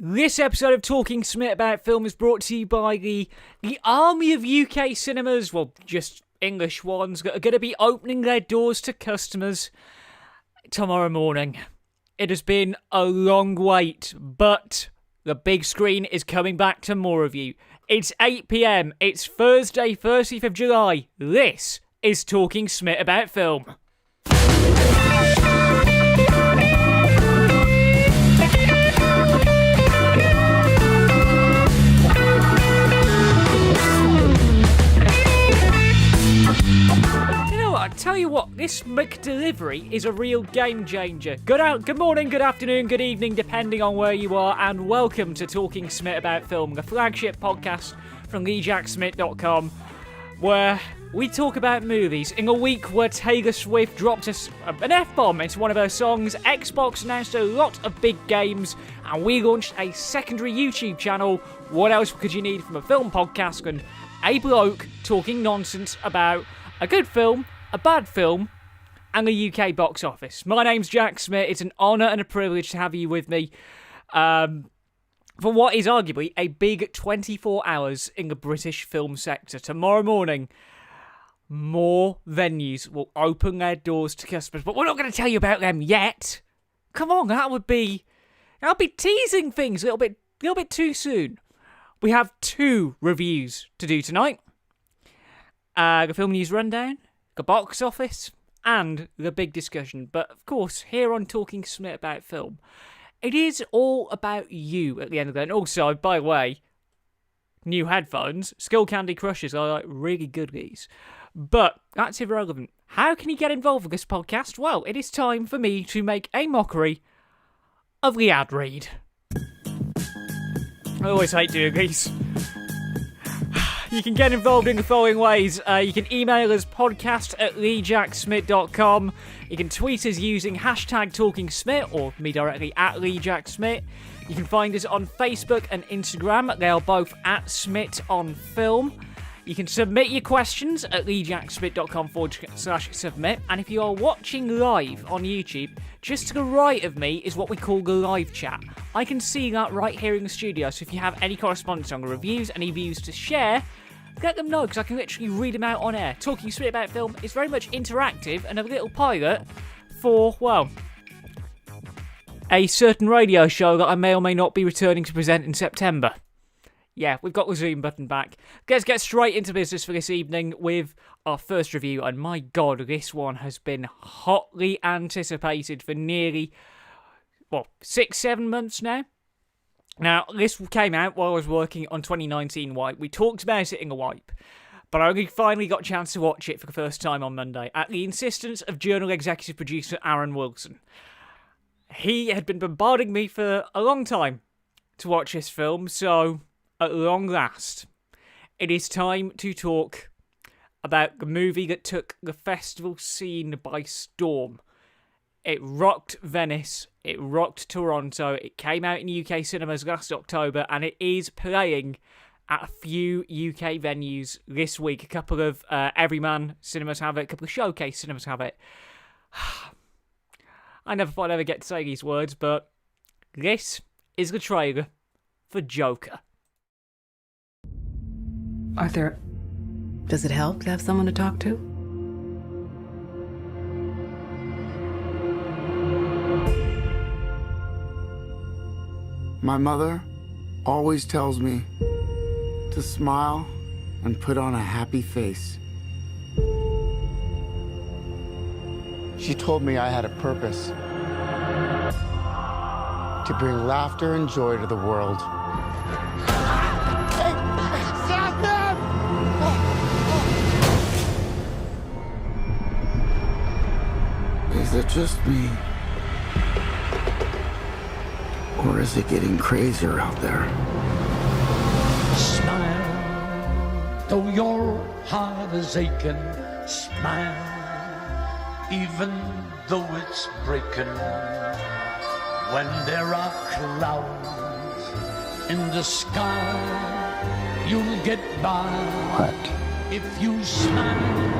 This episode of Talking Smit about film is brought to you by the army of UK cinemas, well, just English ones, that are going to be opening their doors to customers tomorrow morning. It has been a long wait, but the big screen is coming back to more of you. It's 8 p.m, it's Thursday, 30th of July. This is Talking Smit about film. I tell you what, this McDelivery is a real game changer. Good morning, good afternoon, good evening, depending on where you are, and welcome to Talking Smit about film, the flagship podcast from TheJackSmit.com, where we talk about movies. In a week where Taylor Swift dropped an F-bomb into one of her songs, Xbox announced a lot of big games, and we launched a secondary YouTube channel. What else could you need from a film podcast and a bloke talking nonsense about a good film, a bad film, and the UK box office? My name's Jack Smit. It's an honour and a privilege to have you with me for what is arguably a big 24 hours in the British film sector. Tomorrow morning, more venues will open their doors to customers, but we're not going to tell you about them yet. Come on, that'll be teasing things a little bit too soon. We have 2 reviews to do tonight. The film news rundown, the box office, and the big discussion. But of course, here on Talking Smit about film, it is all about you at the end of the day. And also, by the way, new headphones, Skull Candy Crushers are like really good these. But that's irrelevant. How can you get involved with this podcast? Well, it is time for me to make a mockery of the ad read. I always hate doing these. You can get involved in the following ways. You can email us podcast@TheJackSmit.com. You can tweet us using hashtag TalkingSmit or me directly at TheJackSmit. You can find us on Facebook and Instagram. They are both at SmitOnFilm. You can submit your questions at TheJackSmit.com/submit. And if you are watching live on YouTube, just to the right of me is what we call the live chat. I can see that right here in the studio, so if you have any correspondence on the reviews, any views to share, let them know, because I can literally read them out on air. Talking Smit about film is very much interactive and a little pilot for, well, a certain radio show that I may or may not be returning to present in September. Yeah, we've got the Zoom button back. Let's get straight into business for this evening with our first review, and my god, this one has been hotly anticipated for nearly, 6-7 months now. Now, this came out while I was working on 2019 Wipe. We talked about it in the Wipe, but I only finally got a chance to watch it for the first time on Monday, at the insistence of Journal executive producer Aaron Wilson. He had been bombarding me for a long time to watch this film, so at long last, it is time to talk about the movie that took the festival scene by storm. It rocked Venice, it rocked Toronto, it came out in UK cinemas last October, and it is playing at a few UK venues this week. A couple of Everyman cinemas have it, a couple of Showcase cinemas have it. I never thought I'd ever get to say these words, but this is the trailer for Joker. Arthur, does it help to have someone to talk to? My mother always tells me to smile and put on a happy face. She told me I had a purpose to bring laughter and joy to the world. Hey, stop them! Is it just me? Or is it getting crazier out there? Smile, though your heart is aching. Smile, even though it's breaking. When there are clouds in the sky, you'll get by. What? If you smile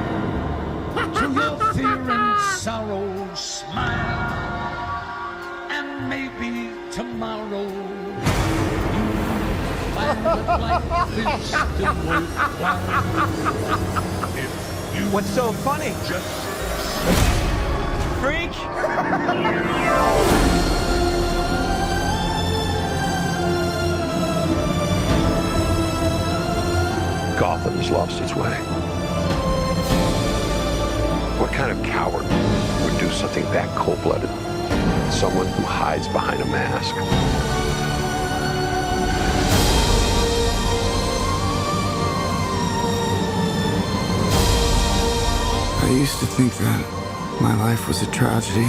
to your fear and sorrow, smile, and maybe tomorrow life is still worthwhile. If you What's so funny? just Freak? Gotham has lost its way. What kind of coward would do something that cold-blooded? Someone who hides behind a mask. I used to think that my life was a tragedy.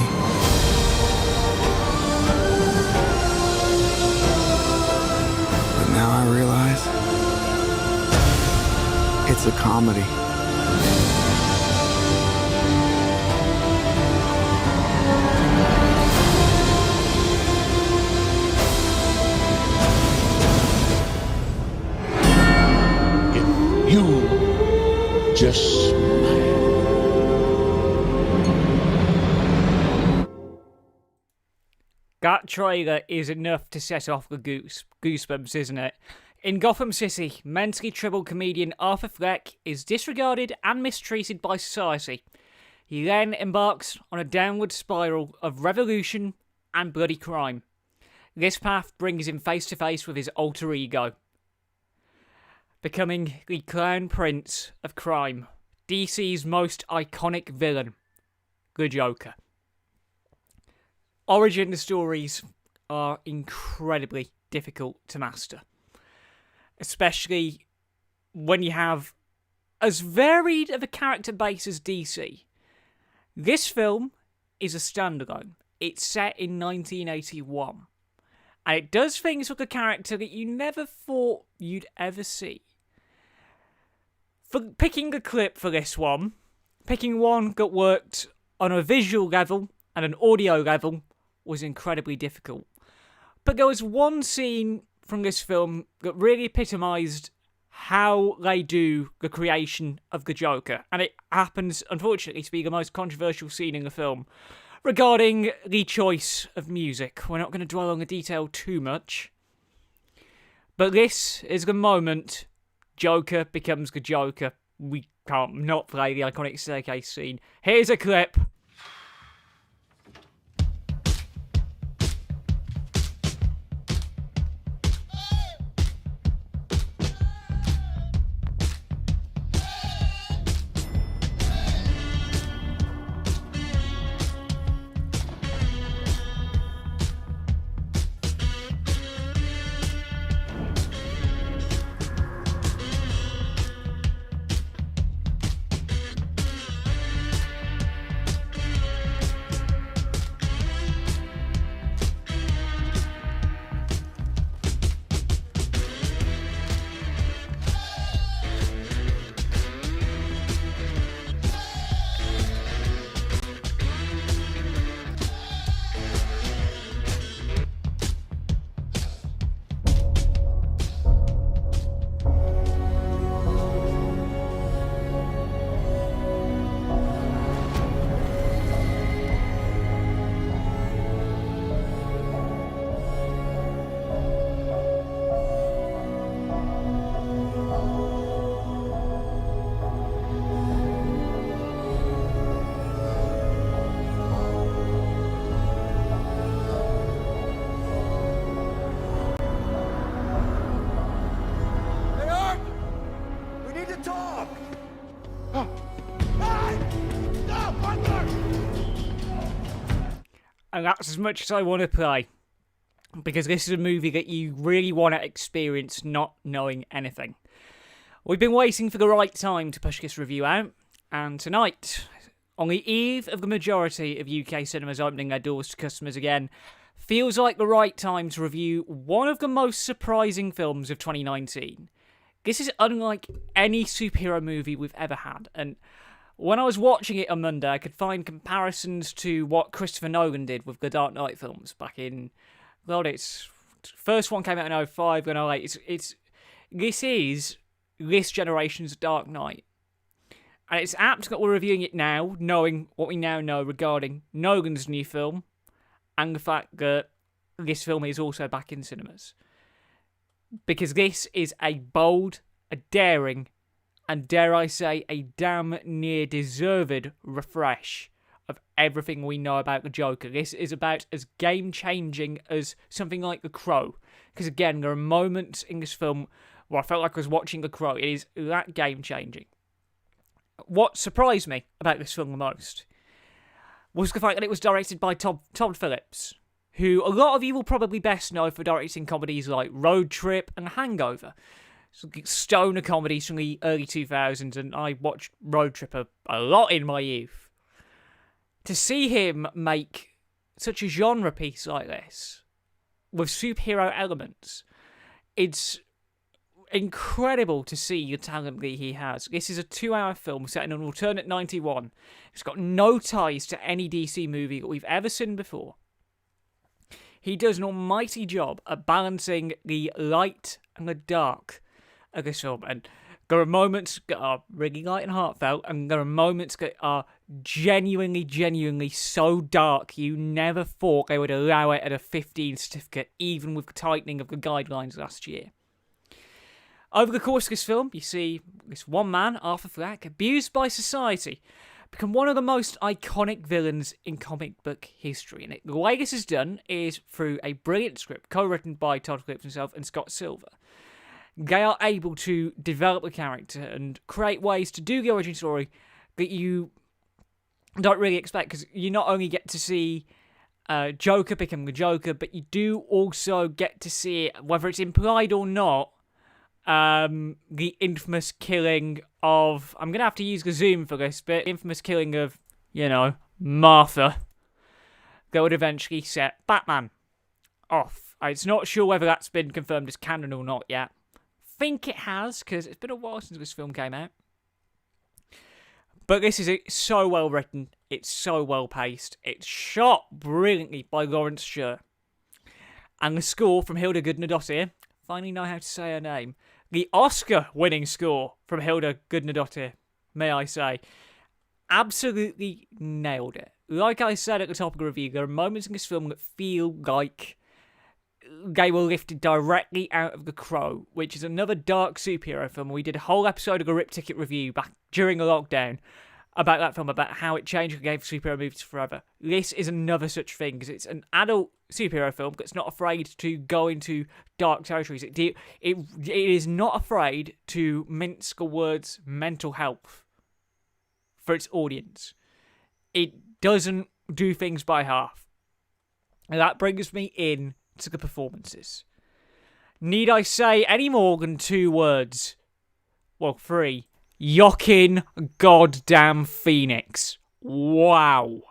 But now I realize it's a comedy. if you just smile. That trailer is enough to set off the goosebumps, isn't it? In Gotham City, mentally troubled comedian Arthur Fleck is disregarded and mistreated by society. He then embarks on a downward spiral of revolution and bloody crime. This path brings him face to face with his alter ego, becoming the Clown Prince of crime, DC's most iconic villain, the Joker. Origin stories are incredibly difficult to master, especially when you have as varied of a character base as DC. This film is a standalone. It's set in 1981, and it does things with a character that you never thought you'd ever see. For picking a clip for this one, picking one that worked on a visual level and an audio level was incredibly difficult. But there was one scene from this film that really epitomised how they do the creation of the Joker, and it happens, unfortunately, to be the most controversial scene in the film, regarding the choice of music. We're not going to dwell on the detail too much, but this is the moment Joker becomes the Joker. We can't not play the iconic staircase scene. Here's a clip. And that's as much as I want to play, because this is a movie that you really want to experience not knowing anything. We've been waiting for the right time to push this review out, and tonight, on the eve of the majority of UK cinemas opening their doors to customers again, feels like the right time to review one of the most surprising films of 2019. This is unlike any superhero movie we've ever had, and when I was watching it on Monday, I could find comparisons to what Christopher Nolan did with the Dark Knight films back in, well, its first one came out in 2005, then 2008. This is this generation's Dark Knight. And it's apt that we're reviewing it now, knowing what we now know regarding Nolan's new film, and the fact that this film is also back in cinemas. because this is a bold, a daring, and dare I say, a damn near deserved refresh of everything we know about the Joker. This is about as game-changing as something like The Crow. Because again, there are moments in this film where I felt like I was watching The Crow. It is that game-changing. What surprised me about this film the most was the fact that it was directed by Todd Phillips, who a lot of you will probably best know for directing comedies like Road Trip and Hangover. Stoner comedies from the early 2000s, and I watched Road Trip a lot in my youth. To see him make such a genre piece like this, with superhero elements, it's incredible to see the talent that he has. This is a 2-hour film set in an alternate 91. It's got no ties to any DC movie that we've ever seen before. He does an almighty job at balancing the light and the dark of this film, and there are moments that are really light and heartfelt, and there are moments that are genuinely so dark you never thought they would allow it at a 15 certificate, even with the tightening of the guidelines last year. Over the course of this film, you see this one man, Arthur Fleck, abused by society, become one of the most iconic villains in comic book history. And the way this is done is through a brilliant script co-written by Todd Phillips himself and Scott Silver. They are able to develop the character and create ways to do the origin story that you don't really expect, because you not only get to see Joker become the Joker, but you do also get to see, whether it's implied or not, the infamous killing of, I'm going to have to use the zoom for this, but infamous killing of, Martha, that would eventually set Batman off. It's not sure whether that's been confirmed as canon or not yet. Think it has, because it's been a while since this film came out. But this is so well written, it's so well paced, it's shot brilliantly by Lawrence Sher. And the score from Hilda Gudnadottir, finally know how to say her name, the Oscar-winning score from Hilda Gudnadottir, may I say, absolutely nailed it. Like I said at the top of the review, there are moments in this film that feel like they were lifted directly out of The Crow, which is another dark superhero film. We did a whole episode of a Rip Ticket review back during the lockdown about that film, about how it changed the game for superhero movies forever. This is another such thing, because it's an adult superhero film that's not afraid to go into dark territories. It is not afraid to mince the words mental health for its audience. It doesn't do things by half. And that brings me in to the performances. Need I say any more than 2 words? Well, 3. Joaquin goddamn Phoenix. Wow.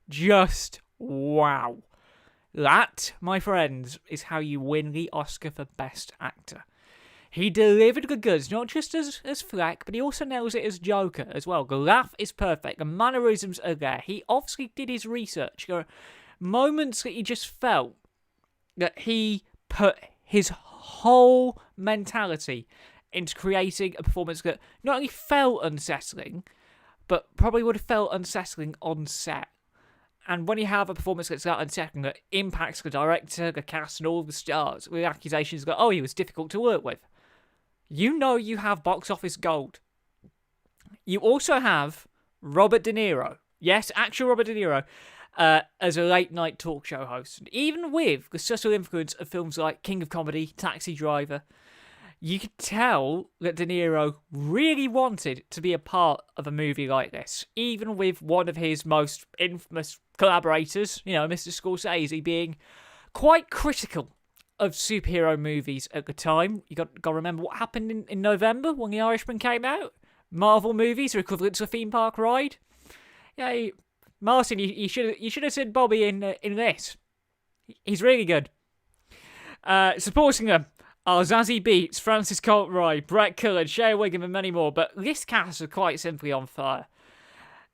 Just wow. That, my friends, is how you win the Oscar for Best Actor. He delivered the goods, not just as Fleck, but he also nails it as Joker as well. The laugh is perfect. The mannerisms are there. He obviously did his research. There are moments that you just felt that he put his whole mentality into creating a performance that not only felt unsettling, but probably would have felt unsettling on set. And when you have a performance that's that unsettling, that impacts the director, the cast, and all the stars, with accusations that, he was difficult to work with, you have box office gold. You also have Robert De Niro. Yes, actual Robert De Niro. As a late-night talk show host. And even with the subtle influence of films like King of Comedy, Taxi Driver, you could tell that De Niro really wanted to be a part of a movie like this, even with one of his most infamous collaborators, Mr. Scorsese, being quite critical of superhero movies at the time. You got to remember what happened in November when The Irishman came out. Marvel movies are equivalent to a theme park ride. Yeah, Martin, you should have seen Bobby in this. He's really good. Supporting them are Zazie Beetz, Francis Colt Roy, Brett Cullen, Shea Wiggum, and many more. But this cast is quite simply on fire.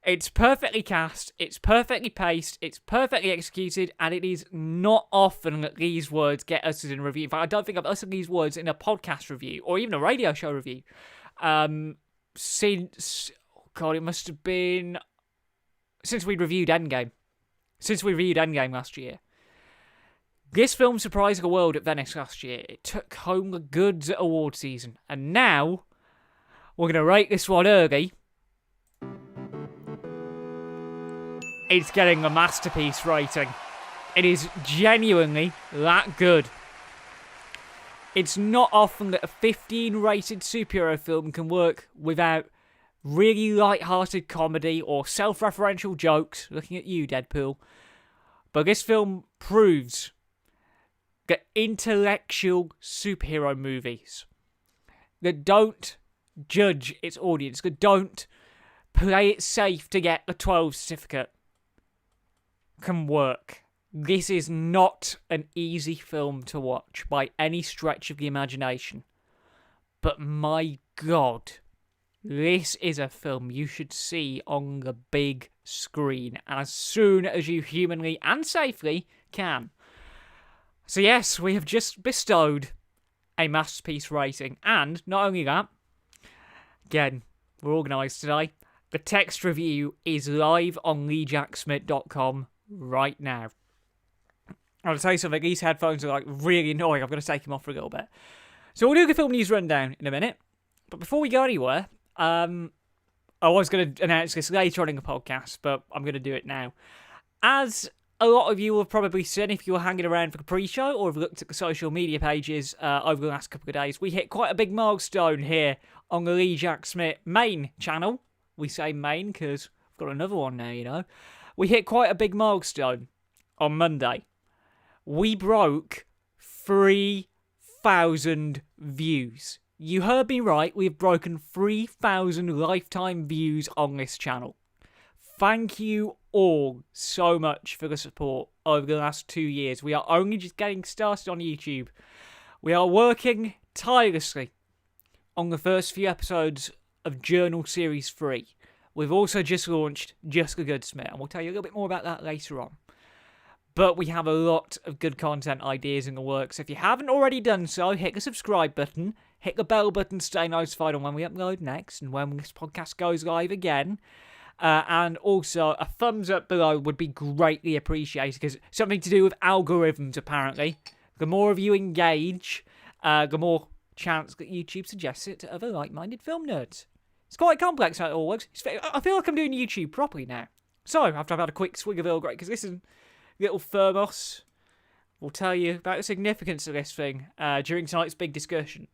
It's perfectly cast, it's perfectly paced, it's perfectly executed, and it is not often that these words get uttered in a review. In fact, I don't think I've uttered these words in a podcast review or even a radio show review since, it must have been since we reviewed Endgame. Since we reviewed Endgame last year. This film surprised the world at Venice last year. It took home the goods at award season. And now, we're going to rate this one early. It's getting a masterpiece rating. It is genuinely that good. It's not often that a 15-rated superhero film can work without really light-hearted comedy or self-referential jokes, looking at you, Deadpool. But this film proves that intellectual superhero movies that don't judge its audience, that don't play it safe to get the 12 certificate, can work. This is not an easy film to watch by any stretch of the imagination. But my God, this is a film you should see on the big screen as soon as you humanly and safely can. So yes, we have just bestowed a masterpiece rating. And not only that, again, we're organised today. The text review is live on TheJackSmit.com right now. I'll tell you something, these headphones are like really annoying. I'm going to take them off for a little bit. So we'll do the film news rundown in a minute. But before we go anywhere, I was going to announce this later on in the podcast, but I'm going to do it now. As a lot of you have probably seen if you were hanging around for the pre-show or have looked at the social media pages over the last couple of days, we hit quite a big milestone here on the Jack Smit main channel. We say main because I've got another one now, you know. We hit quite a big milestone on Monday. We broke 3,000 views. You heard me right, we've broken 3,000 lifetime views on this channel. Thank you all so much for the support over the last 2 years. We are only just getting started on YouTube. We are working tirelessly on the first few episodes of Journal Series 3. We've also just launched Just the Good Smit, and we'll tell you a little bit more about that later on. But we have a lot of good content ideas in the works. If you haven't already done so, hit the subscribe button, hit the bell button to stay notified on when we upload next and when this podcast goes live again. And also, a thumbs up below would be greatly appreciated because it's something to do with algorithms, apparently. The more of you engage, the more chance that YouTube suggests it to other like-minded film nerds. It's quite complex how it all works. I feel like I'm doing YouTube properly now. So, after I've had a quick swig of Earl Grey, because this is little Thermos will tell you about the significance of this thing during tonight's big discussion.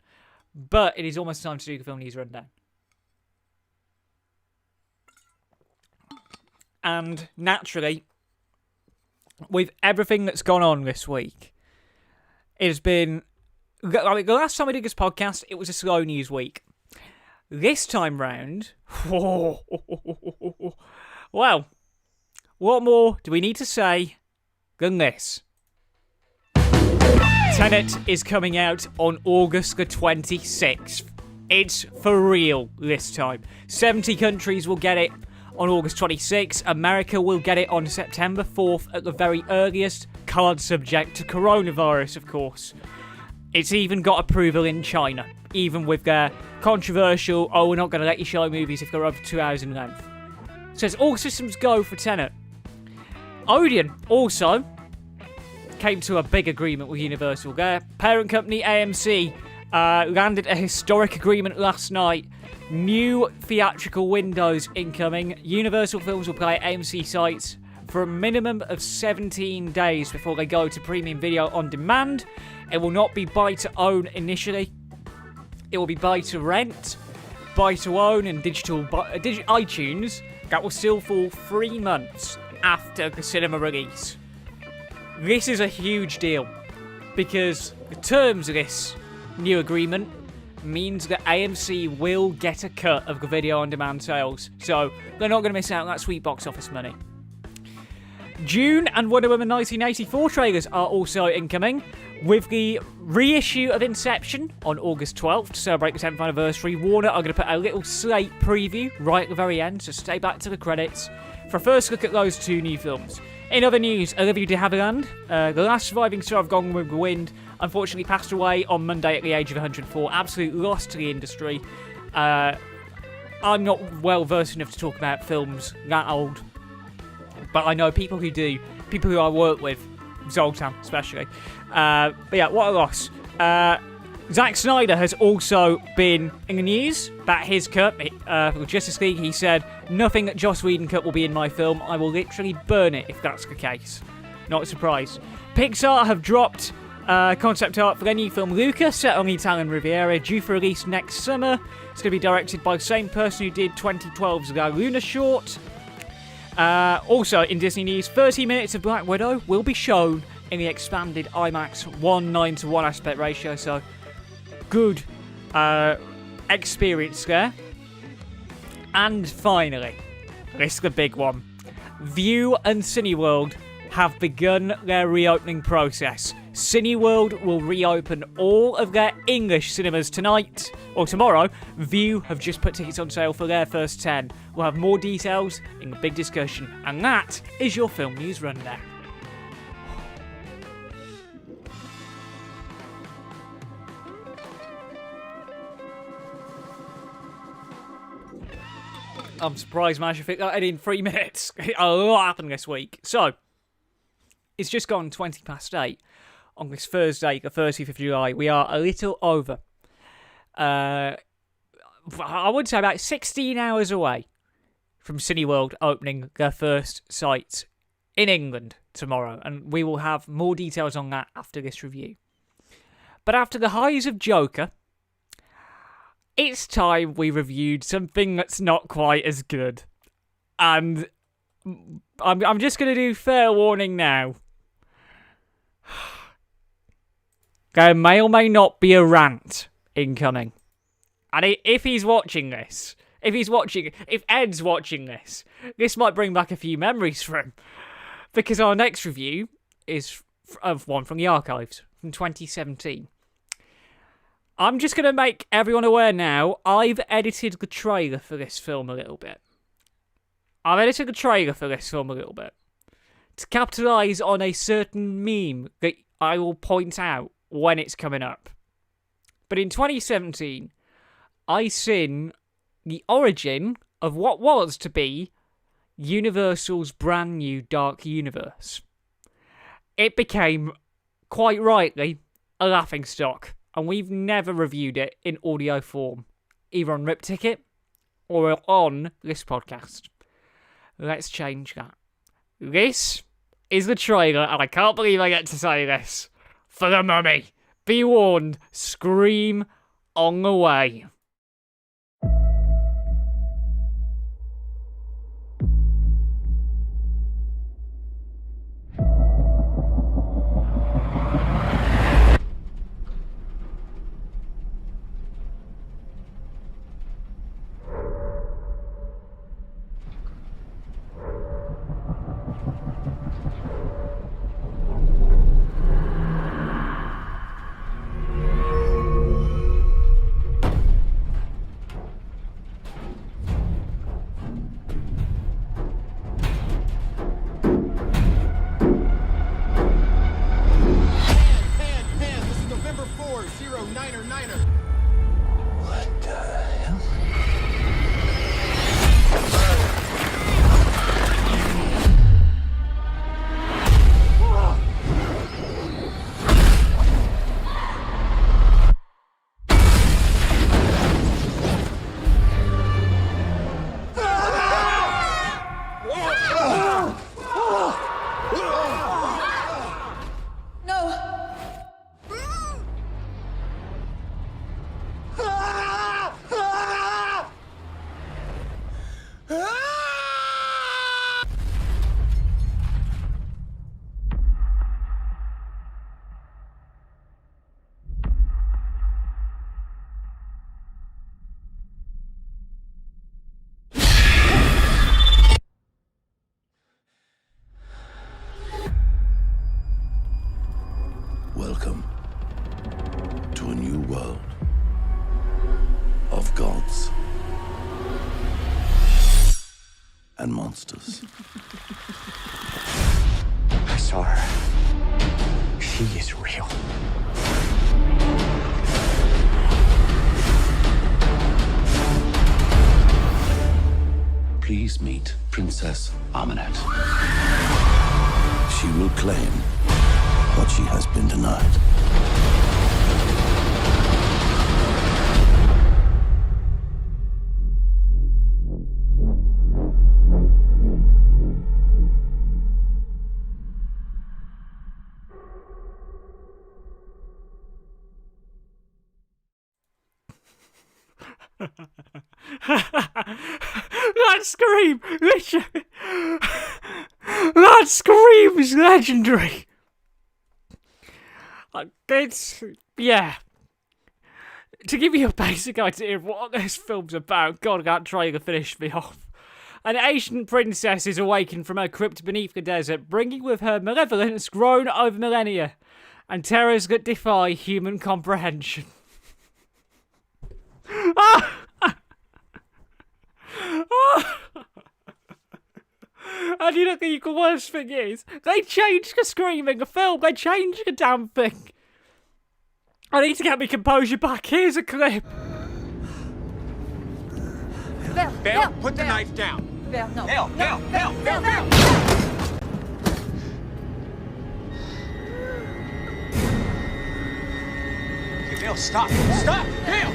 But it is almost time to do the film news rundown. And naturally, with everything that's gone on this week, it has been... the last time I did this podcast, it was a slow news week. This time round... well, what more do we need to say than this? Tenet is coming out on August the 26th. It's for real this time. 70 countries will get it on August 26th. America will get it on September 4th at the very earliest, card subject to coronavirus, of course. It's even got approval in China, even with their controversial, we're not going to let you show movies if they're over 2 hours in length. Says all systems go for Tenet. Odeon also came to a big agreement with Universal. Their parent company AMC landed a historic agreement last night. New theatrical windows incoming. Universal films will play at AMC sites for a minimum of 17 days before they go to premium video on demand. It will not be buy to own initially. It will be buy to rent, buy to own, and digital iTunes. That will still fall 3 months after the cinema release. This is a huge deal because the terms of this new agreement means that AMC will get a cut of the video on demand sales, so they're not going to miss out on that sweet box office money. Dune and Wonder Woman 1984 trailers are also incoming, with the reissue of Inception on August 12th to celebrate the 10th anniversary. Warner are going to put a little slate preview right at the very end, so stay back to the credits for a first look at those two new films. In other news, Olivia de Havilland, the last surviving star of Gone with the Wind, unfortunately passed away on Monday at the age of 104. Absolute loss to the industry. I'm not well versed enough to talk about films that old, but I know people who do, people who I work with, Zoltan, especially. But yeah, what a loss. Zack Snyder has also been in the news about his cut. For Justice League, he said, "Nothing that Joss Whedon cut will be in my film. I will literally burn it if that's the case." Not a surprise. Pixar have dropped concept art for their new film Luca, set on the Italian Riviera, due for release next summer. It's going to be directed by the same person who did 2012's La Luna short. Also, in Disney news, 30 minutes of Black Widow will be shown in the expanded IMAX 1:9:1 aspect ratio, so good experience there. And finally, this is the big one. Vue and Cineworld have begun their reopening process. Cineworld will reopen all of their English cinemas tonight, or tomorrow. Vue have just put tickets on sale for their first 10. We'll have more details in the big discussion, and that is your film news rundown. I'm surprised, man. I think that in 3 minutes. A lot happened this week. So, it's just gone 20 past 8 on this Thursday, the 30th of July. We are a little over. I would say about 16 hours away from Cineworld opening their first site in England tomorrow. And we will have more details on that after this review. But after the highs of Joker, it's time we reviewed something that's not quite as good. And I'm just going to do fair warning now. There may or may not be a rant incoming. And if he's watching this, if Ed's watching this, this might bring back a few memories for him. Because our next review is of one from the archives from 2017. I'm just going to make everyone aware now, I've edited the trailer for this film a little bit. To capitalise on a certain meme that I will point out when it's coming up. But in 2017, I seen the origin of what was to be Universal's brand new Dark Universe. It became, quite rightly, a laughingstock. And we've never reviewed it in audio form, either on Rip Ticket or on this podcast. Let's change that. This is the trailer, and I can't believe I get to say this, for The Mummy. Be warned, scream on the way. Welcome to a new world of gods and monsters. I saw her. She is real. Please meet Princess Amunet. She will claim what she has been denied. That scream! That scream is legendary! It's... yeah. To give you a basic idea of what this film's about, God, that trailer finished me off. An ancient princess is awakened from her crypt beneath the desert, bringing with her malevolence grown over millennia, and terrors that defy human comprehension. And you know the worst thing is, they changed the screaming the film. They changed the damn thing. I need to get my composure back. Here's a clip. Belle, put the knife down. Belle, no. Belle. Okay, Belle, stop. Stop. Belle.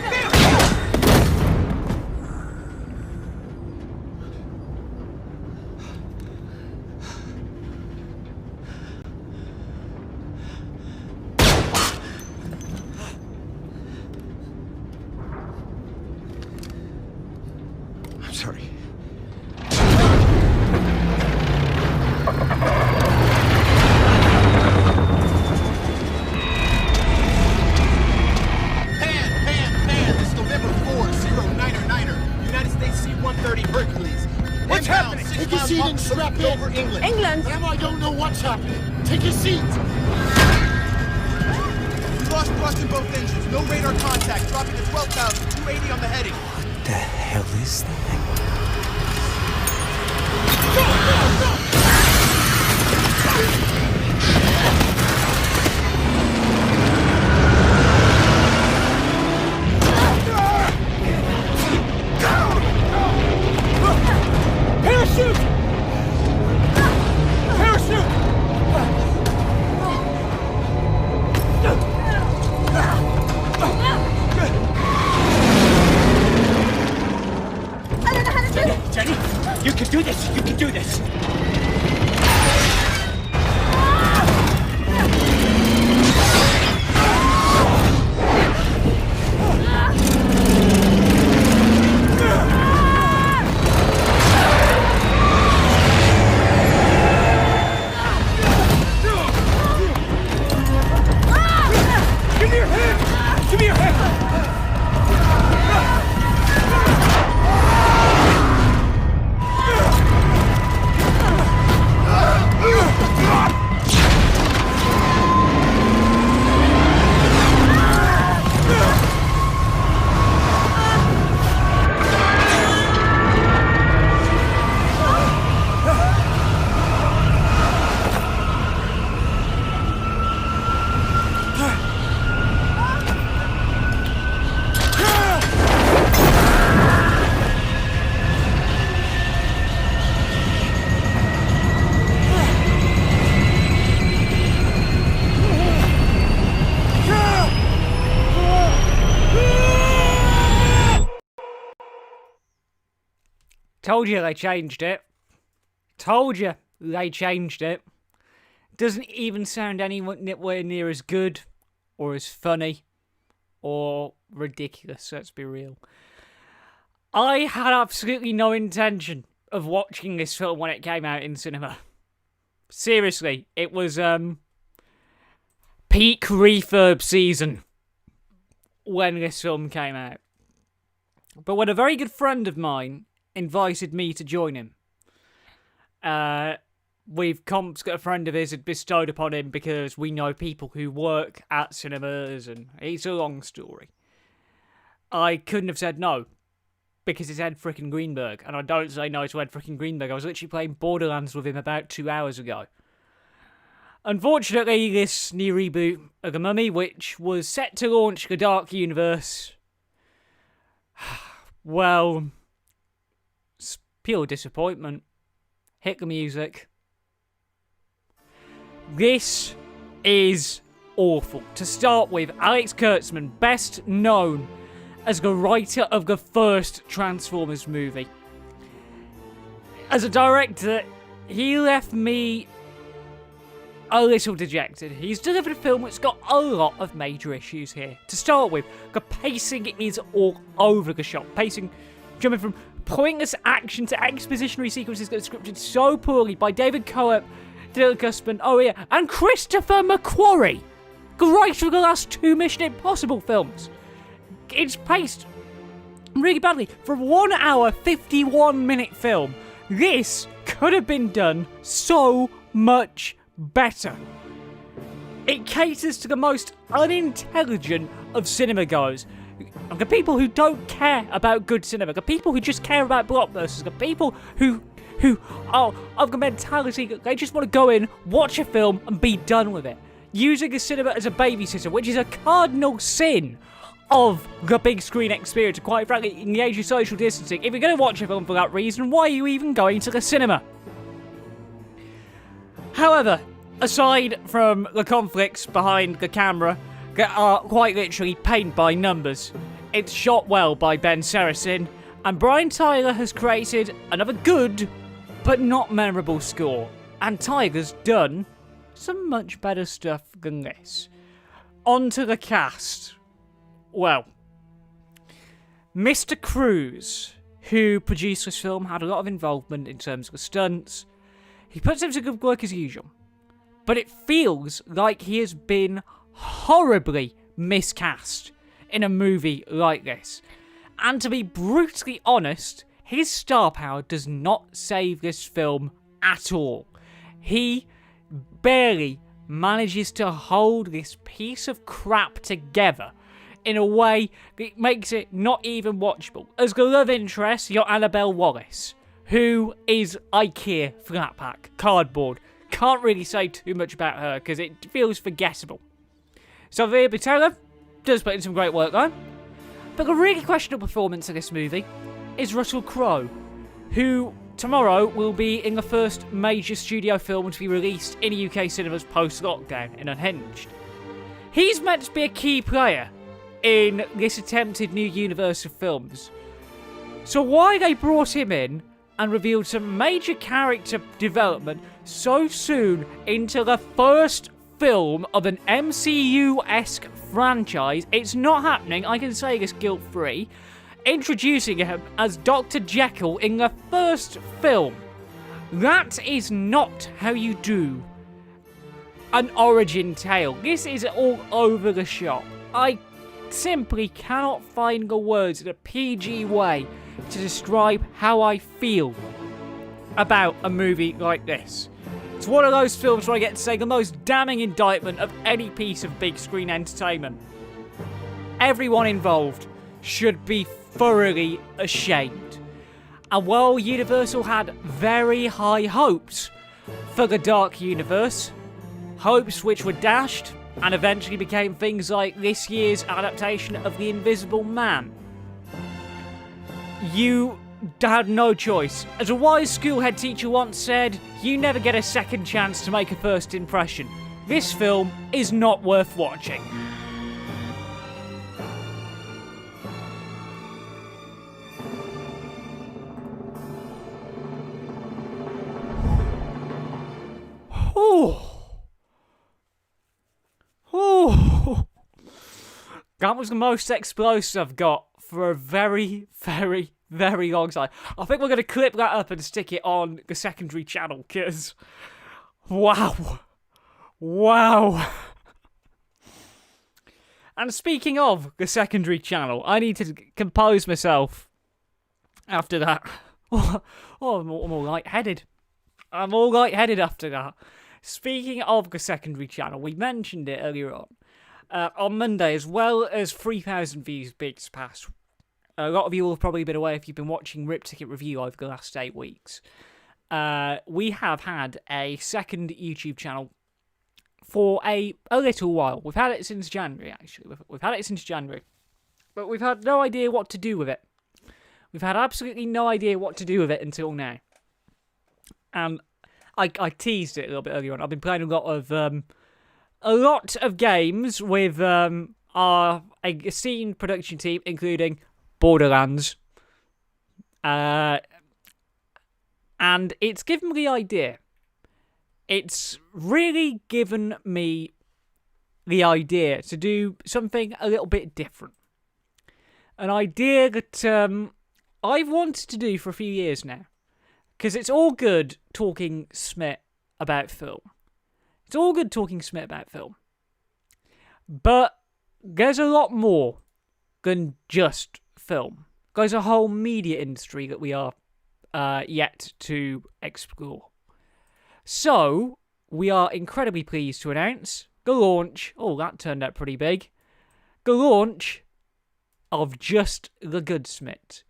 I'm sorry. Pan, this November 4-0-9er, United States C-130 Hercules. What's happening? Take your seat and strap in. Over England. England? Now I don't know what's happening. Take your seat. We lost thrust in both engines. No radar contact. Dropping to 12,000. 280 on the heading. What the hell is that? Parachute! Parachute! I don't know how to do it. Jenny, you can do this. You can do this. Give me your hand! Give me your hand! Told you they changed it. Told you they changed it. Doesn't even sound anywhere near as good or as funny or ridiculous, let's be real. I had absolutely no intention of watching this film when it came out in cinema. Seriously, it was peak refurb season when this film came out. But when a very good friend of mine invited me to join him, Comp's got a friend of his had bestowed upon him because we know people who work at cinemas, and it's a long story. I couldn't have said no, because it's Ed frickin' Greenberg, and I don't say no to Ed frickin' Greenberg. I was literally playing Borderlands with him about 2 hours ago. Unfortunately, this new reboot of The Mummy, which was set to launch the Dark Universe, well, it's pure disappointment. Hit the music. This is awful. To start with, Alex Kurtzman, best known as the writer of the first Transformers movie. As a director, he left me a little dejected. He's delivered a film that's got a lot of major issues here. To start with, the pacing is all over the shop. Pacing jumping from pointless action to expositionary sequences that are scripted so poorly by David Coep, Dylan Cussman, and Christopher McQuarrie, the writer of the last 2 Mission Impossible films. It's paced really badly. For a 1 hour, 51 minute film, this could have been done so much better. It caters to the most unintelligent of cinema goers. The people who don't care about good cinema. The people who just care about blockbusters. The people who are of the mentality that they just want to go in, watch a film, and be done with it. Using the cinema as a babysitter, which is a cardinal sin of the big screen experience. Quite frankly, in the age of social distancing, if you're going to watch a film for that reason, why are you even going to the cinema? However, aside from the conflicts behind the camera that are quite literally paint by numbers, it's shot well by Ben Saracen, and Brian Tyler has created another good but not memorable score. And Tyler's done some much better stuff than this. On to the cast. Well, Mr. Cruz, who produced this film, had a lot of involvement in terms of the stunts. He puts in some good work as usual, but it feels like he has been horribly miscast in a movie like this. And to be brutally honest, his star power does not save this film at all. He barely manages to hold this piece of crap together in a way that makes it not even watchable. As the love interest, you're Annabelle Wallace, who is IKEA flat pack, cardboard. Can't really say too much about her because it feels forgettable. Sylvia Boutella does put in some great work though. But the really questionable performance of this movie is Russell Crowe, who tomorrow will be in the first major studio film to be released in UK cinemas post-lockdown in Unhinged. He's meant to be a key player in this attempted new universe of films. So why they brought him in and revealed some major character development so soon into the first film of an MCU-esque franchise, it's not happening, I can say this guilt-free. Introducing him as Dr. Jekyll in the first film. That is not how you do an origin tale. This is all over the shop. I simply cannot find the words in a PG way to describe how I feel about a movie like this. It's one of those films where I get to say the most damning indictment of any piece of big screen entertainment. Everyone involved should be thoroughly ashamed. And while Universal had very high hopes for the Dark Universe, hopes which were dashed and eventually became things like this year's adaptation of The Invisible Man, you had no choice. As a wise schoolhead teacher once said, you never get a second chance to make a first impression. This film is not worth watching. That was the most explosive I've got for a very, very, very long time. I think we're going to clip that up and stick it on the secondary channel, because wow. And speaking of the secondary channel, I need to compose myself after that. I'm all lightheaded. I'm all lightheaded after that. Speaking of the secondary channel, we mentioned it earlier on Monday, as well as 3,000 views Big's Pass. A lot of you will have probably been aware if you've been watching Rip Ticket Review over the last 8 weeks. We have had a second YouTube channel for a little while. We've had it since January, actually. We've had it since January. But we've had no idea what to do with it. We've had absolutely no idea what to do with it until now. And I teased it a little bit earlier on. I've been playing a lot a lot of games with our esteemed production team, including Borderlands. And it's given me the idea. It's really given me the idea to do something a little bit different. An idea that I've wanted to do for a few years now. Because it's all good talking Smit about film. It's all good talking Smit about film. But there's a lot more than just film. There's a whole media industry that we are yet to explore. So, we are incredibly pleased to announce the launch, oh, that turned out pretty big, the launch of just the Good Smit.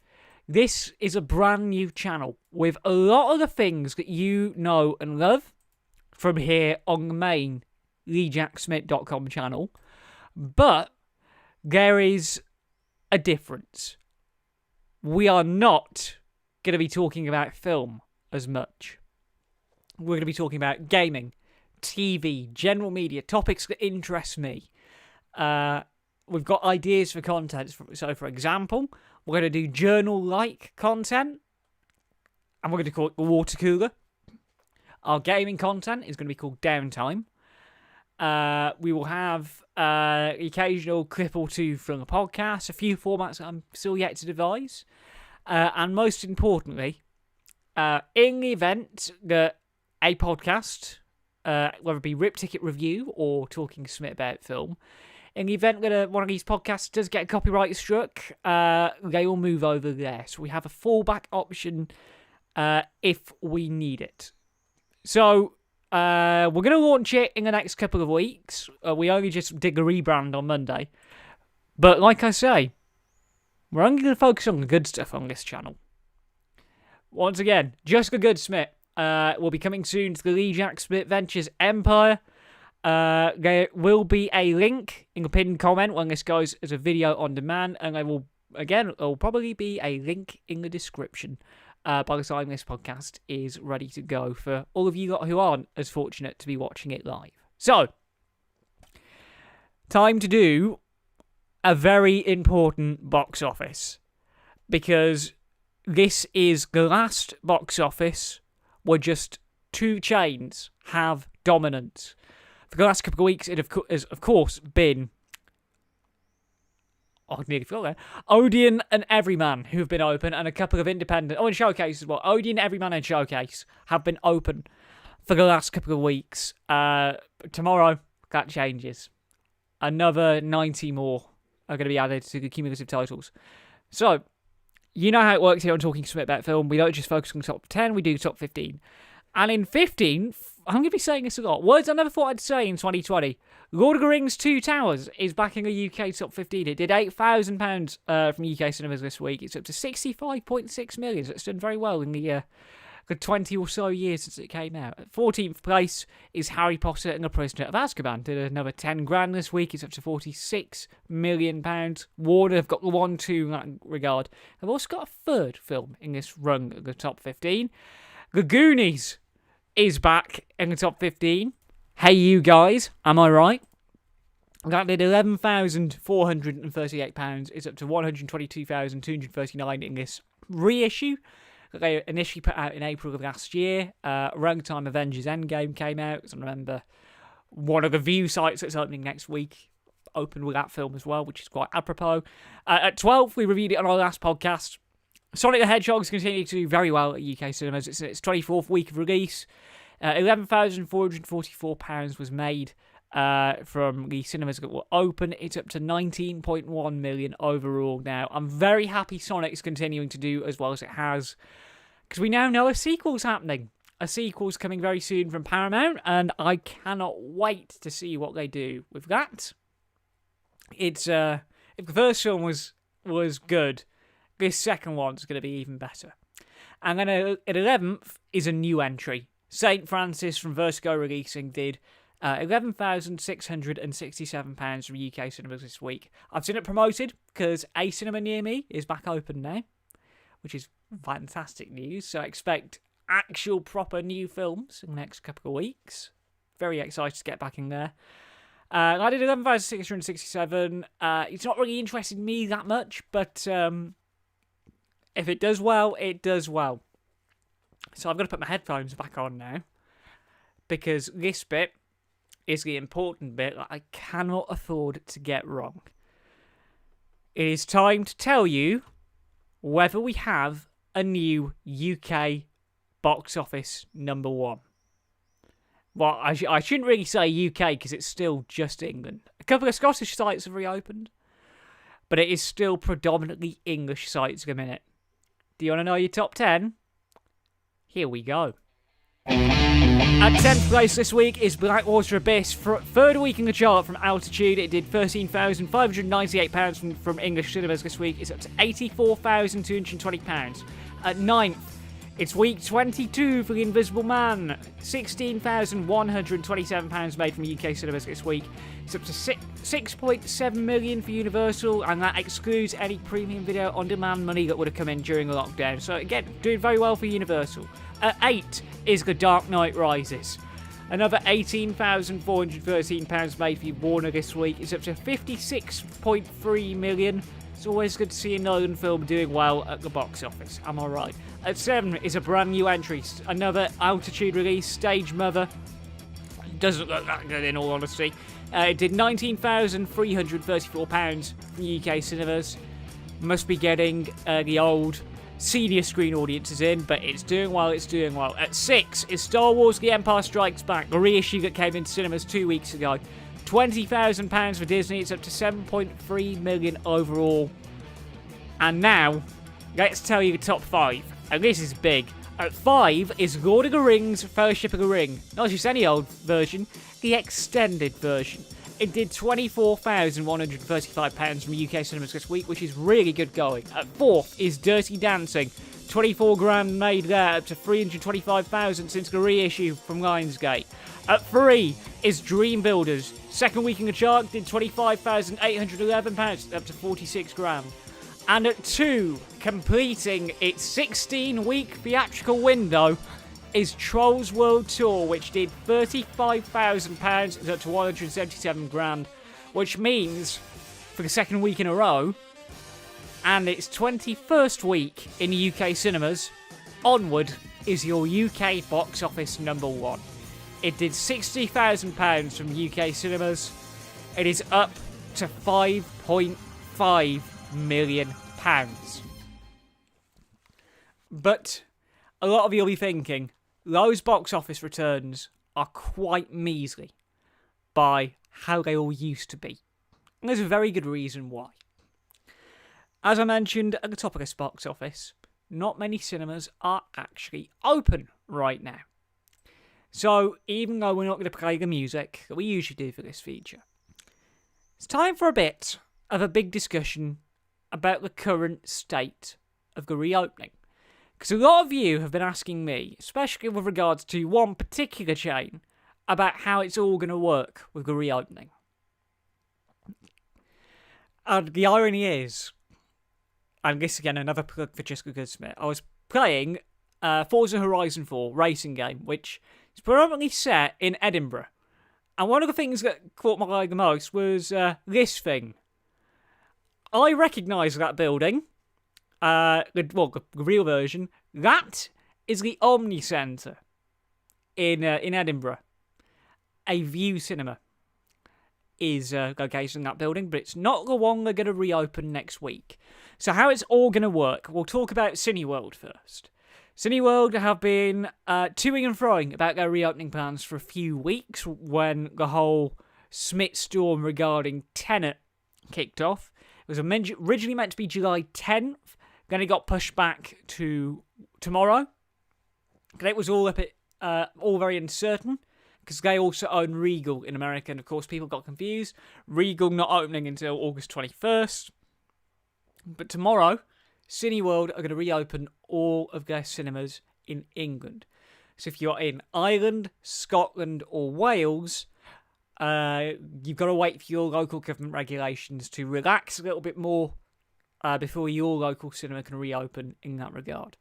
This is a brand new channel with a lot of the things that you know and love from here on the main TheJackSmit.com channel. But there is a difference. We are not going to be talking about film as much. We're going to be talking about gaming, TV, general media, topics that interest me. We've got ideas for content. So, for example, we're going to do journal-like content, and we're going to call it the water cooler. Our gaming content is going to be called Downtime. We will have occasional clip or two from the podcast, a few formats that I'm still yet to devise. And most importantly, in the event that a podcast, whether it be Rip Ticket Review or Talking Smit about film, in the event that one of these podcasts does get copyright struck, they will move over there. So we have a fallback option if we need it. So we're going to launch it in the next couple of weeks. We only just did a rebrand on Monday. But like I say, we're only going to focus on the good stuff on this channel. Once again, just the Good Smit. Will be coming soon to the Jack Smit Ventures Empire. There will be a link in the pinned comment when this goes as a video on demand, and there will probably be a link in the description by the time this podcast is ready to go for all of you lot who aren't as fortunate to be watching it live. So, time to do a very important box office, because this is the last box office where just two chains have dominance. For the last couple of weeks, it has, of course, been... I nearly forgot there. Odeon and Everyman, who have been open, and a couple of independent... Oh, and Showcase as well. Odeon, Everyman, and Showcase have been open for the last couple of weeks. Tomorrow, that changes. Another 90 more are going to be added to the cumulative titles. So, you know how it works here on Talking Smit about film. We don't just focus on the top 10, we do the top 15. And in 15, I'm going to be saying this a lot. Words I never thought I'd say in 2020. Lord of the Rings 2 Towers is back in the UK top 15. It did £8,000 from UK cinemas this week. It's up to 65.6 million. So it's done very well in the 20 or so years since it came out. At 14th place is Harry Potter and the Prisoner of Azkaban. Did another 10 grand this week. It's up to £46 million. Warner have got the 1-2 in that regard. They've also got a third film in this run of the top 15. The Goonies is back in the top 15. Hey, you guys, am I right? That did £11,438. It's up to £122,239 in this reissue that they initially put out in April of last year. Runtime Avengers Endgame came out. So I remember one of the Vue sites that's opening next week opened with that film as well, which is quite apropos. At 12, we reviewed it on our last podcast. Sonic the Hedgehog's continuing to do very well at UK cinemas. It's its 24th week of release. £11,444 was made from the cinemas that were open. It's up to 19.1 million overall now. I'm very happy Sonic's continuing to do as well as it has, because we now know a sequel's happening. A sequel's coming very soon from Paramount, and I cannot wait to see what they do with that. It's if the first film was good, this second one's going to be even better. And then at 11th is a new entry. St. Francis from Vertigo releasing did £11,667 from UK cinemas this week. I've seen it promoted because a cinema near me is back open now, which is fantastic news. So I expect actual proper new films in the next couple of weeks. Very excited to get back in there. I did 11,667. It's not really interested me that much, but if it does well, it does well. So I've got to put my headphones back on now, because this bit is the important bit that I cannot afford to get wrong. It is time to tell you whether we have a new UK box office number one. Well, I shouldn't really say UK because it's still just England. A couple of Scottish sites have reopened, but it is still predominantly English sites at the minute. Do you want to know your top 10? Here we go. At 10th place this week is Blackwater Abyss. For third week in the chart from Altitude, it did £13,598 from English cinemas this week. It's up to £84,220. At 9th, it's week 22 for The Invisible Man. £16,127 made from UK cinemas this week. It's up to 6.7 million for Universal, and that excludes any premium video on demand money that would have come in during the lockdown. So again, doing very well for Universal. At 8 is The Dark Knight Rises. Another £18,413 made for Warner this week. It's up to 56.3 million. It's always good to see a Nolan film doing well at the box office. Am I right? At 7 is a brand new entry. Another Altitude release, Stage Mother. Doesn't look that good in all honesty. It did £19,334 from UK cinemas. Must be getting the old senior screen audiences in, but it's doing well, it's doing well. At 6 is Star Wars The Empire Strikes Back, the reissue that came into cinemas 2 weeks ago. £20,000 for Disney, it's up to 7.3 million overall. And now, let's tell you the top 5. And this is big. At 5 is Lord of the Rings Fellowship of the Ring. Not just any old version, the extended version. It did £24,135 from UK cinemas this week, which is really good going. At 4th is Dirty Dancing. 24 grand made there, up to 325,000 since the reissue from Lionsgate. At 3 is Dream Builders. Second week in the chart, did £25,811, up to 46 grand. And at 2, completing its 16-week theatrical window, is Trolls World Tour, which did £35,000, is up to 177 grand, which means, for the second week in a row, and its 21st week in the UK cinemas, Onward is your UK box office number one. It did £60,000 from UK cinemas. It is up to £5.5 million. But a lot of you will be thinking, those box office returns are quite measly by how they all used to be. And there's a very good reason why. As I mentioned at the top of this box office, not many cinemas are actually open right now. So even though we're not going to play the music that we usually do for this feature, it's time for a bit of a big discussion about the current state of the reopening. Because a lot of you have been asking me, especially with regards to one particular chain, about how it's all going to work with the reopening. And the irony is, and this again, another plug for just Good Smit, I was playing Forza Horizon 4 racing game, which is predominantly set in Edinburgh. And one of the things that caught my eye the most was this thing. I recognise that building. The real version. That is the Omni Centre in Edinburgh. A Vue cinema is located in that building, but it's not the one they're going to reopen next week. So how it's all going to work, we'll talk about Cineworld first. Cineworld have been toing and froing about their reopening plans for a few weeks when the whole Smit storm regarding Tenet kicked off. It was originally meant to be July 10th, then it got pushed back to tomorrow. It was all all very uncertain, because they also own Regal in America, and of course people got confused. Regal not opening until August 21st. But tomorrow, Cineworld are going to reopen all of their cinemas in England. So if you're in Ireland, Scotland or Wales, you've got to wait for your local government regulations to relax a little bit more before your local cinema can reopen in that regard.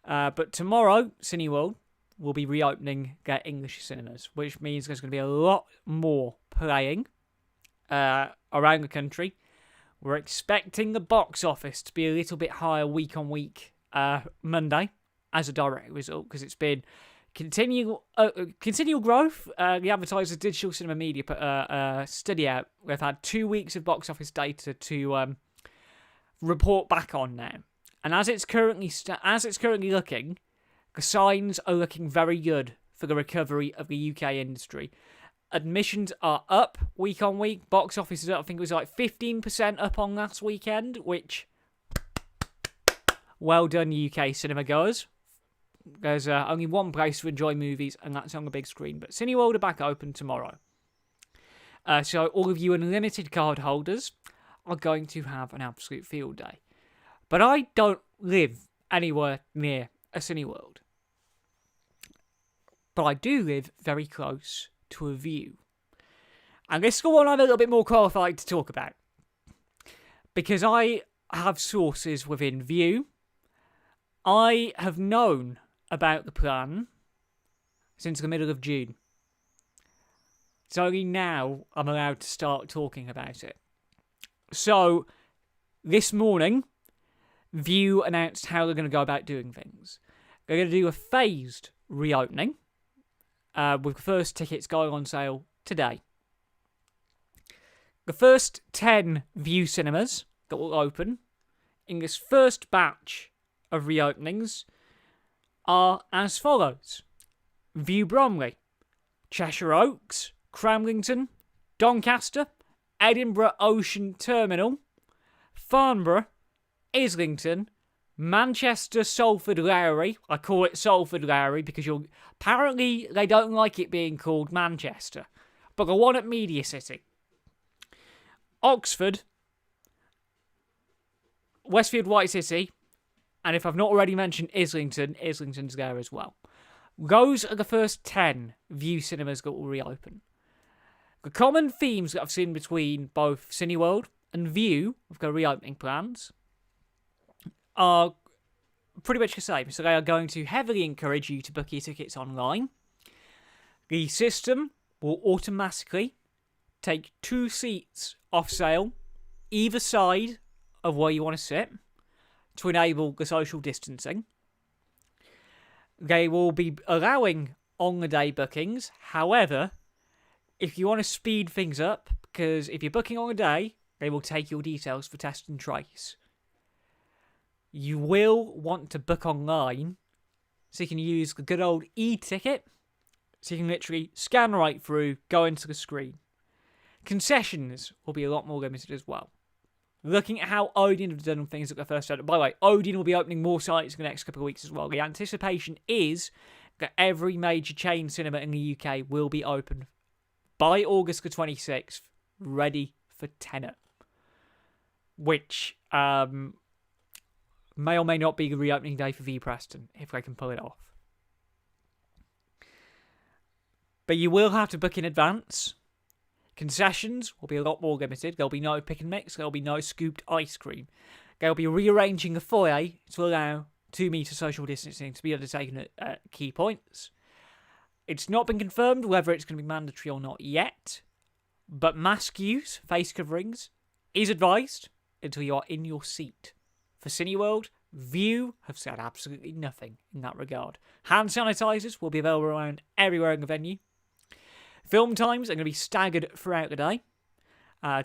But tomorrow, Cineworld will be reopening their English cinemas, which means there's going to be a lot more playing around the country. We're expecting the box office to be a little bit higher week on week Monday as a direct result, because it's been continual growth. The Advertiser Digital Cinema Media put a study out. We've had 2 weeks of box office data to report back on now, and as it's currently looking, the signs are looking very good for the recovery of the UK industry. Admissions are up week on week. Box office is up. I think it was like 15% up on last weekend, which, well done, UK cinema goers. There's only one place to enjoy movies, and that's on the big screen. But Cineworld are back open tomorrow. So all of you unlimited card holders are going to have an absolute field day. But I don't live anywhere near a Cineworld. But I do live very close to a Vue. And this is the one I'm a little bit more qualified to talk about, because I have sources within Vue. I have known about the plan since the middle of June. It's only now I'm allowed to start talking about it. So, this morning, Vue announced how they're going to go about doing things. They're going to do a phased reopening, with the first tickets going on sale today. The first 10 Vue cinemas that will open in this first batch of reopenings are as follows: Vue Bromley, Cheshire Oaks, Cramlington, Doncaster, Edinburgh Ocean Terminal, Farnborough, Islington, Manchester Salford Lowry. I call it Salford Lowry because apparently they don't like it being called Manchester. But the one at Media City. Oxford, Westfield White City, and if I've not already mentioned Islington, Islington's there as well. Those are the first 10 Vue cinemas that will reopen. The common themes that I've seen between both Cineworld and Vue with their reopening plans are pretty much the same. So they are going to heavily encourage you to book your tickets online. The system will automatically take 2 seats off sale either side of where you want to sit to enable the social distancing. They will be allowing on-the-day bookings. However, if you want to speed things up, because if you're booking on a day, they will take your details for test and trace. You will want to book online so you can use the good old e-ticket, so you can literally scan right through, go into the screen. Concessions will be a lot more limited as well. Looking at how Odeon have done things at their first start. By the way, Odeon will be opening more sites in the next couple of weeks as well. The anticipation is that every major chain cinema in the UK will be open by August the 26th, ready for tenant. Which may or may not be the reopening day for V Preston, if they can pull it off. But you will have to book in advance. Concessions will be a lot more limited. There'll be no pick and mix. There'll be no scooped ice cream. They'll be rearranging the foyer to allow 2 metre social distancing to be undertaken at key points. It's not been confirmed whether it's going to be mandatory or not yet, but mask use, face coverings, is advised until you are in your seat. For Cineworld, Vue have said absolutely nothing in that regard. Hand sanitisers will be available around everywhere in the venue. Film times are going to be staggered throughout the day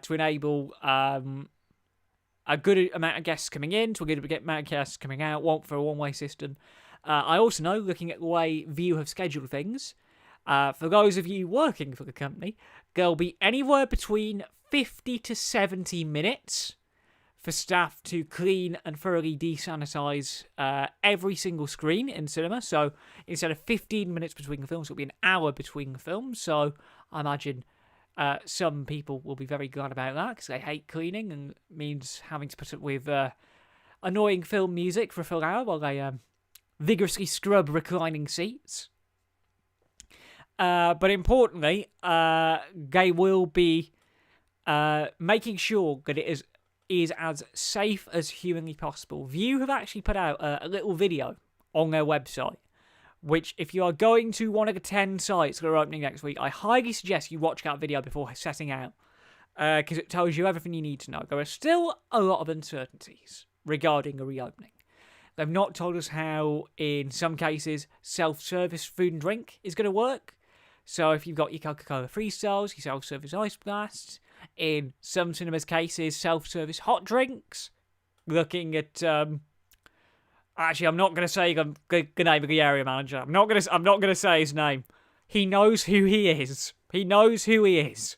to enable a good amount of guests coming in to a good amount of guests coming out, for a one-way system. I also know, looking at the way Vue have scheduled things, for those of you working for the company, there'll be anywhere between 50 to 70 minutes for staff to clean and thoroughly desanitize every single screen in cinema. So instead of 15 minutes between the films, it'll be an hour between the films. So I imagine some people will be very glad about that because they hate cleaning and means having to put up with annoying film music for a full hour while they vigorously scrub reclining seats. But importantly, they will be making sure that it is as safe as humanly possible. Vue have actually put out a little video on their website which if you are going to one of the 10 sites that are opening next week, I highly suggest you watch that video before setting out, because it tells you everything you need to know. There are still a lot of uncertainties regarding a reopening. They've not told us how, in some cases, self-service food and drink is going to work. So if you've got your Coca-Cola Freestyles, your self-service Ice Blasts, in some cinemas' cases, self-service hot drinks, looking at... Actually, I'm not going to say the name of the area manager. I'm not going to say his name. He knows who he is. He knows who he is.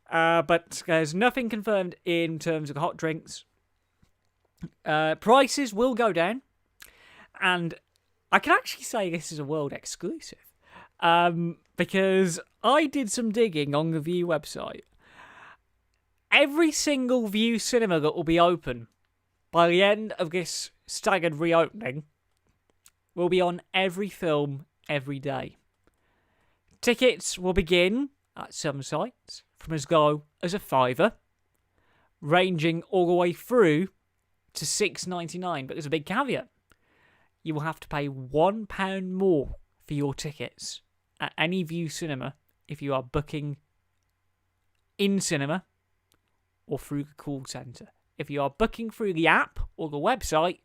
But there's nothing confirmed in terms of the hot drinks. Prices will go down, and I can actually say this is a world exclusive, because I did some digging on the Vue website. Every single Vue cinema that will be open by the end of this staggered reopening will be on every film every day. Tickets will begin at some sites from as low as £5, ranging all the way through to $6.99, but there's a big caveat. You will have to pay £1 more for your tickets at any Vue cinema if you are booking in cinema or through the call centre. If you are booking through the app or the website,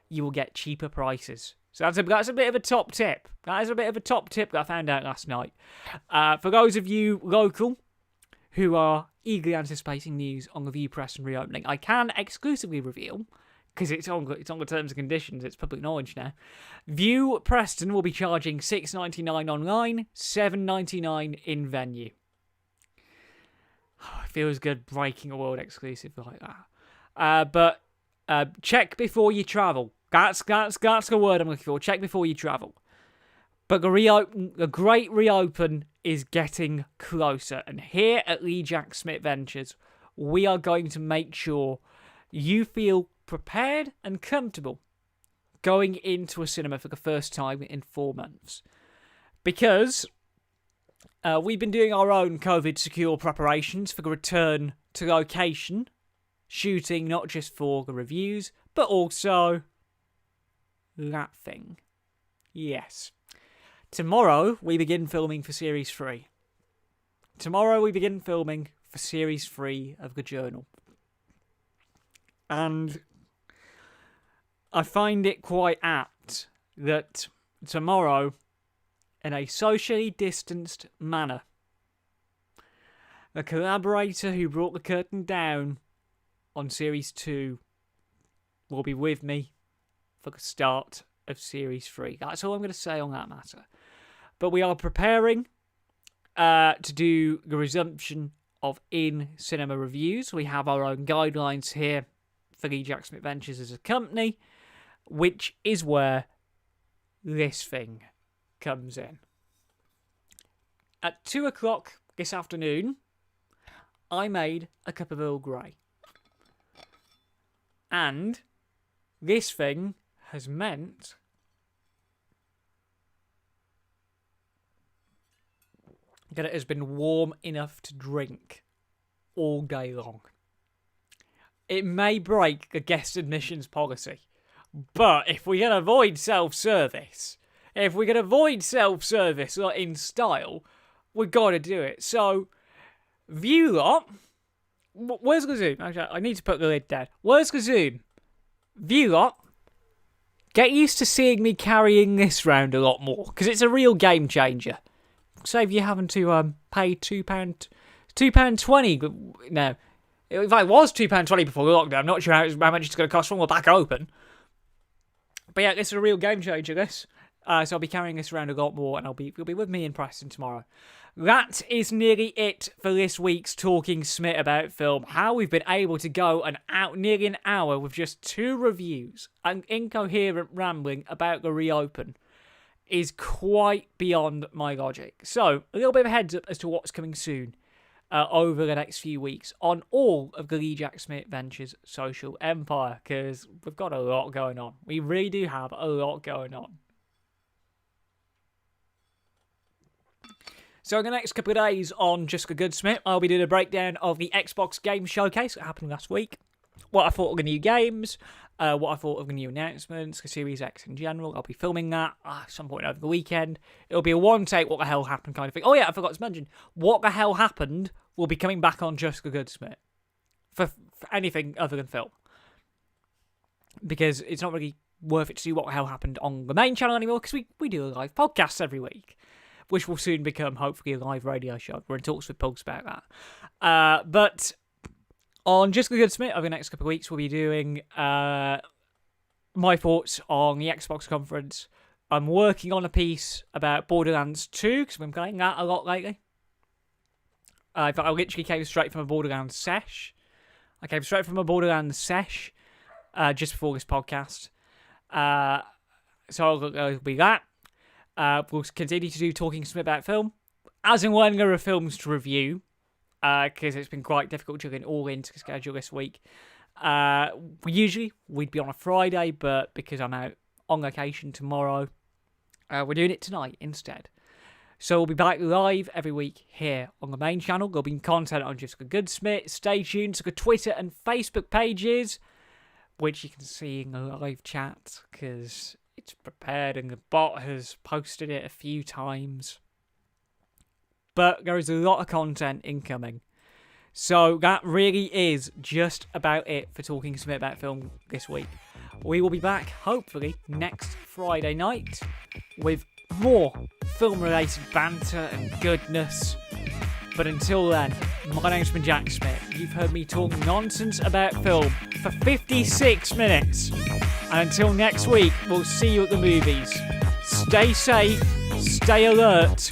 you will get cheaper prices. So that's a bit of a top tip. That is a bit of a top tip that I found out last night. For those of you local who are eagerly anticipating news on the Vue Preston reopening, I can exclusively reveal, because it's on the terms and conditions, it's public knowledge now, Vue Preston will be charging $6.99 online, $7.99 in venue. Oh, it feels good breaking a world exclusive like that. But check before you travel. That's the word I'm looking for. Check before you travel. But the great reopen is getting closer. And here at TheJackSmit Ventures, we are going to make sure you feel prepared and comfortable going into a cinema for the first time in 4 months. Because we've been doing our own COVID-secure preparations for the return to location, shooting not just for the reviews, but also that thing. Yes. Tomorrow, we begin filming for Series 3. Tomorrow, we begin filming for Series 3 of the Journal. And I find it quite apt that tomorrow, in a socially distanced manner, the collaborator who brought the curtain down on Series 2 will be with me for the start of Series 3. That's all I'm going to say on that matter. But we are preparing to do the resumption of in-cinema reviews. We have our own guidelines here for TheJackSmit Ventures as a company, which is where this thing comes in. At 2 o'clock this afternoon, I made a cup of Earl Grey. And this thing has meant that it has been warm enough to drink all day long. It may break the guest admissions policy, but if we can avoid self-service, like in style, we've got to do it. So, Vue lot, where's the zoom? Actually, I need to put the lid down. Where's the zoom? Vue lot, get used to seeing me carrying this round a lot more, because it's a real game changer. Save you having to pay £2.20. No, if I was £2.20 before the lockdown, I'm not sure how much it's going to cost when we're back open. But yeah, this is a real game changer, this. So I'll be carrying this around a lot more, and you'll be with me in Preston tomorrow. That is nearly it for this week's Talking Smit about film. How we've been able to go nearly an hour with just 2 reviews and incoherent rambling about the reopen is quite beyond my logic. So, a little bit of a heads up as to what's coming soon over the next few weeks on all of the TheJackSmit Ventures social empire, because we've got a lot going on. We really do have a lot going on. So in the next couple of days on Just the Good Smit, I'll be doing a breakdown of the Xbox Game Showcase that happened last week. what I thought of the new games, what I thought of the new announcements, the Series X in general. I'll be filming that at some point over the weekend. It'll be a one-take, what the hell happened kind of thing. Oh yeah, I forgot to mention, what the hell happened will be coming back on Just the Good Smit for anything other than film. Because it's not really worth it to do what the hell happened on the main channel anymore, because we do a live podcast every week, which will soon become, hopefully, a live radio show. We're in talks with Pugs about that. But on Just the Good Smit, over the next couple of weeks, we'll be doing my thoughts on the Xbox conference. I'm working on a piece about Borderlands 2, because I've been playing that a lot lately. I literally came straight from a Borderlands sesh. just before this podcast. So it'll be that. We'll continue to do Talking Smit about film, as and when there are films to review, because it's been quite difficult to get all into the schedule this week. We'd be on a Friday, but because I'm out on location tomorrow, we're doing it tonight instead. So we'll be back live every week here on the main channel. There'll be content on Just the Good Smit. Stay tuned to the Twitter and Facebook pages, which you can see in the live chat, because it's prepared and the bot has posted it a few times. But there is a lot of content incoming. So that really is just about it for Talking Smit about film this week. We will be back, hopefully, next Friday night with more film-related banter and goodness. But until then, my name's been Jack Smit. You've heard me talk nonsense about film for 56 minutes. And until next week, we'll see you at the movies. Stay safe, stay alert,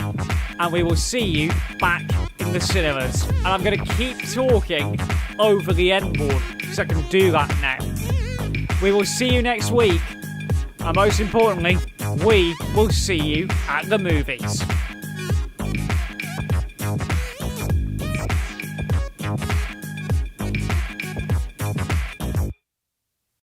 and we will see you back in the cinemas. And I'm going to keep talking over the end board, because I can do that now. We will see you next week. And most importantly, we will see you at the movies.